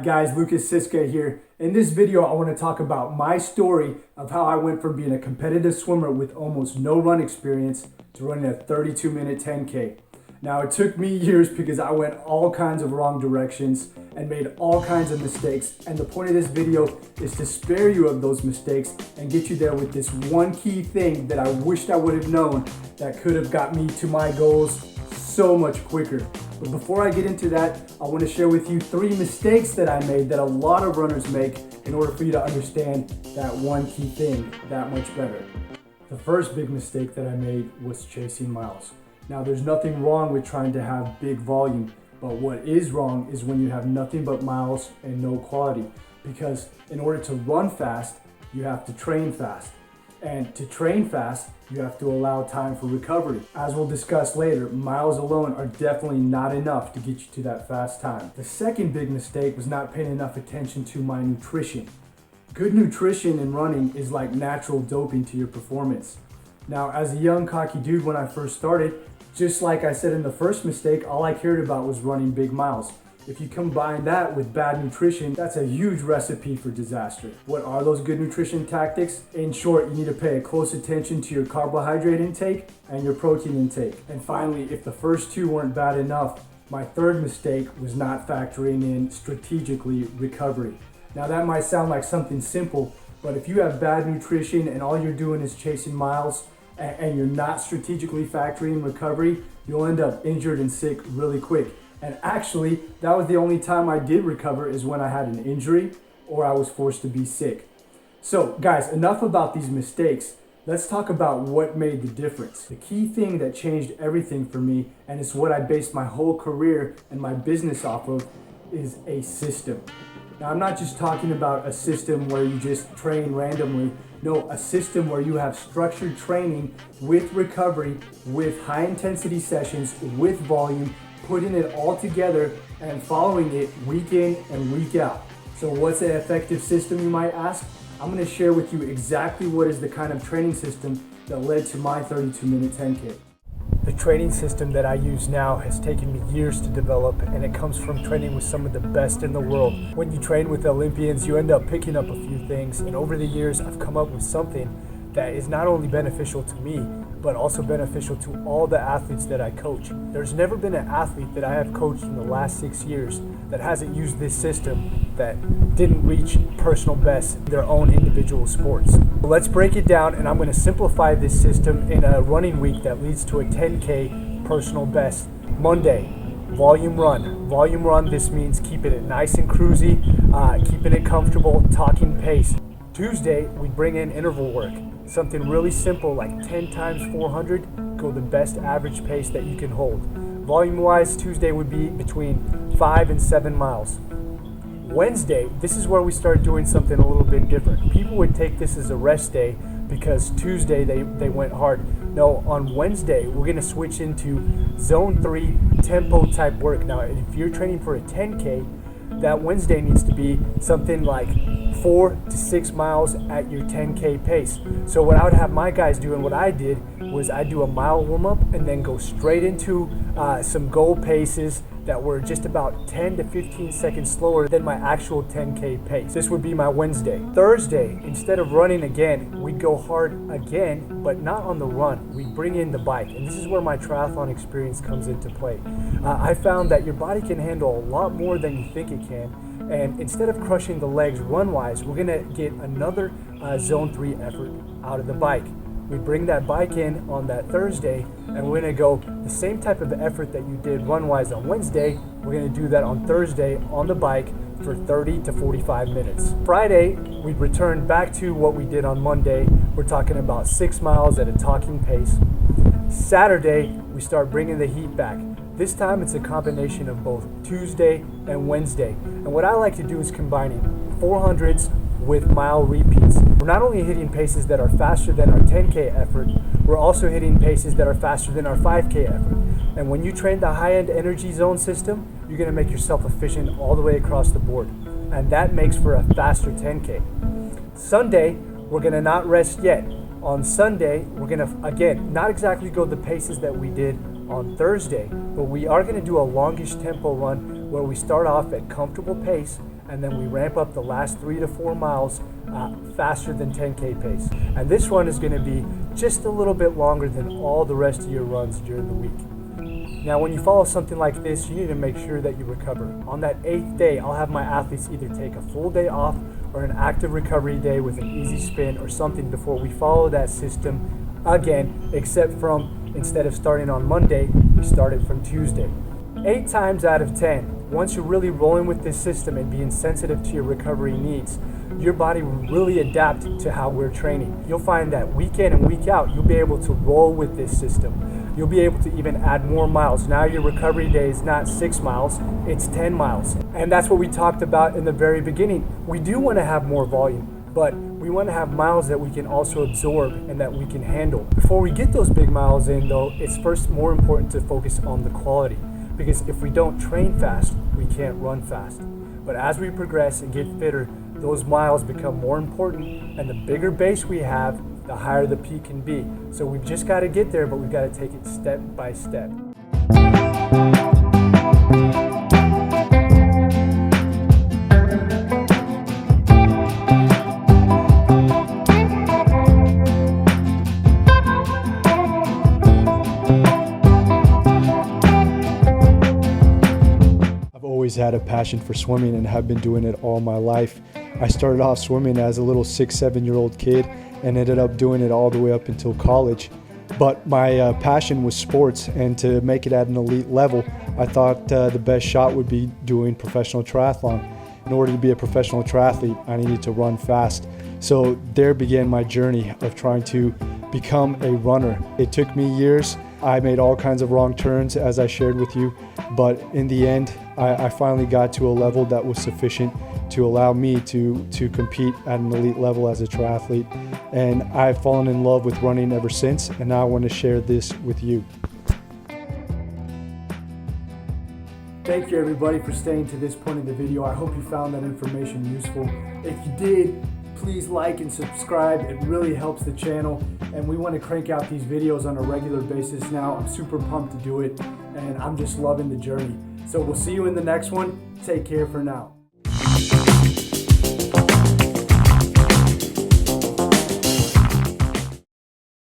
Alright guys, Lukas Siska here. In this video I want to talk about my story of how I went from being a competitive swimmer with almost no run experience to running a 32-minute 10K. Now it took me years because I went all kinds of wrong directions and made all kinds of mistakes, and the point of this video is to spare you of those mistakes and get you there with this one key thing that I wished I would have known that could have got me to my goals so much quicker. But before I get into that, I want to share with you 3 mistakes that I made that a lot of runners make in order for you to understand that one key thing that much better. The first big mistake that I made was chasing miles. Now there's nothing wrong with trying to have big volume, but what is wrong is when you have nothing but miles and no quality. Because in order to run fast, you have to train fast. And to train fast, you have to allow time for recovery. As we'll discuss later, miles alone are definitely not enough to get you to that fast time. The second big mistake was not paying enough attention to my nutrition. Good nutrition in running is like natural doping to your performance. Now, as a young cocky dude when I first started, just like I said in the first mistake, all I cared about was running big miles. If you combine that with bad nutrition, that's a huge recipe for disaster. What are those good nutrition tactics? In short, you need to pay close attention to your carbohydrate intake and your protein intake. And finally, if the first 2 weren't bad enough, my third mistake was not factoring in strategically recovery. Now that might sound like something simple, but if you have bad nutrition and all you're doing is chasing miles and you're not strategically factoring recovery, you'll end up injured and sick really quick. And actually, that was the only time I did recover, is when I had an injury or I was forced to be sick. So guys, enough about these mistakes. Let's talk about what made the difference. The key thing that changed everything for me, and it's what I based my whole career and my business off of, is a system. Now I'm not just talking about a system where you just train randomly. No, a system where you have structured training with recovery, with high intensity sessions, with volume, putting it all together and following it week in and week out. So what's an effective system, you might ask? I'm going to share with you exactly what is the kind of training system that led to my 32-minute 10K. The training system that I use now has taken me years to develop, and it comes from training with some of the best in the world. When you train with Olympians, you end up picking up a few things, and over the years I've come up with something that is not only beneficial to me, but also beneficial to all the athletes that I coach. There's never been an athlete that I have coached in the last 6 years that hasn't used this system that didn't reach personal best in their own individual sports. Let's break it down, and I'm going to simplify this system in a running week that leads to a 10K personal best. Monday, volume run. Volume run, this means keeping it nice and cruisy, keeping it comfortable, talking pace. Tuesday, we bring in interval work. Something really simple like 10 times 400, go the best average pace that you can hold. Volume-wise, Tuesday would be between 5 and 7 miles. Wednesday, this is where we start doing something a little bit different. People would take this as a rest day because Tuesday they went hard. No, on Wednesday, we're gonna switch into zone 3 tempo type work. Now, if you're training for a 10K, that Wednesday needs to be something like 4 to 6 miles at your 10K pace. So what I would have my guys do, and what I did, was I do a mile warm up and then go straight into some goal paces that were just about 10 to 15 seconds slower than my actual 10K pace. This would be my Wednesday. Thursday, instead of running again, we'd go hard again, but not on the run. We bring in the bike, and this is where my triathlon experience comes into play. I found that your body can handle a lot more than you think it can, and instead of crushing the legs run-wise, we're gonna get another zone 3 effort out of the bike. We bring that bike in on that Thursday, and we're gonna go the same type of effort that you did run-wise on Wednesday. We're gonna do that on Thursday on the bike for 30 to 45 minutes. Friday, we return back to what we did on Monday. We're talking about 6 miles at a talking pace. Saturday, we start bringing the heat back. This time it's a combination of both Tuesday and Wednesday. And what I like to do is combining 400s with mile repeats. We're not only hitting paces that are faster than our 10K effort, we're also hitting paces that are faster than our 5K effort. And when you train the high-end energy zone system, you're gonna make yourself efficient all the way across the board. And that makes for a faster 10K. Sunday, we're gonna not rest yet. On Sunday, we're gonna, again, not exactly go the paces that we did on Thursday, but we are gonna do a longish tempo run where we start off at comfortable pace and then we ramp up the last 3 to 4 miles faster than 10K pace. And this run is going to be just a little bit longer than all the rest of your runs during the week. Now, when you follow something like this, you need to make sure that you recover. On that 8th day, I'll have my athletes either take a full day off or an active recovery day with an easy spin or something before we follow that system again, except from instead of starting on Monday, we started from Tuesday. 8 times out of 10, once you're really rolling with this system and being sensitive to your recovery needs, your body will really adapt to how we're training. You'll find that week in and week out, you'll be able to roll with this system. You'll be able to even add more miles. Now your recovery day is not 6 miles, it's 10 miles. And that's what we talked about in the very beginning. We do want to have more volume, but we want to have miles that we can also absorb and that we can handle. Before we get those big miles in though, it's first more important to focus on the quality. Because if we don't train fast, we can't run fast. But as we progress and get fitter, those miles become more important, and the bigger base we have, the higher the peak can be. So we've just got to get there, but we've got to take it step by step. Always had a passion for swimming and have been doing it all my life. I started off swimming as a little 6-7-year-old kid and ended up doing it all the way up until college. But my passion was sports, and to make it at an elite level, I thought the best shot would be doing professional triathlon. In order to be a professional triathlete, I needed to run fast. So there began my journey of trying to become a runner. It took me years. I made all kinds of wrong turns, as I shared with you, but in the end, I finally got to a level that was sufficient to allow me to compete at an elite level as a triathlete. And I've fallen in love with running ever since, and now I want to share this with you. Thank you everybody for staying to this point of the video. I hope you found that information useful. If you did, please like and subscribe. It really helps the channel, and we want to crank out these videos on a regular basis now. I'm super pumped to do it, and I'm just loving the journey. So we'll see you in the next one. Take care for now.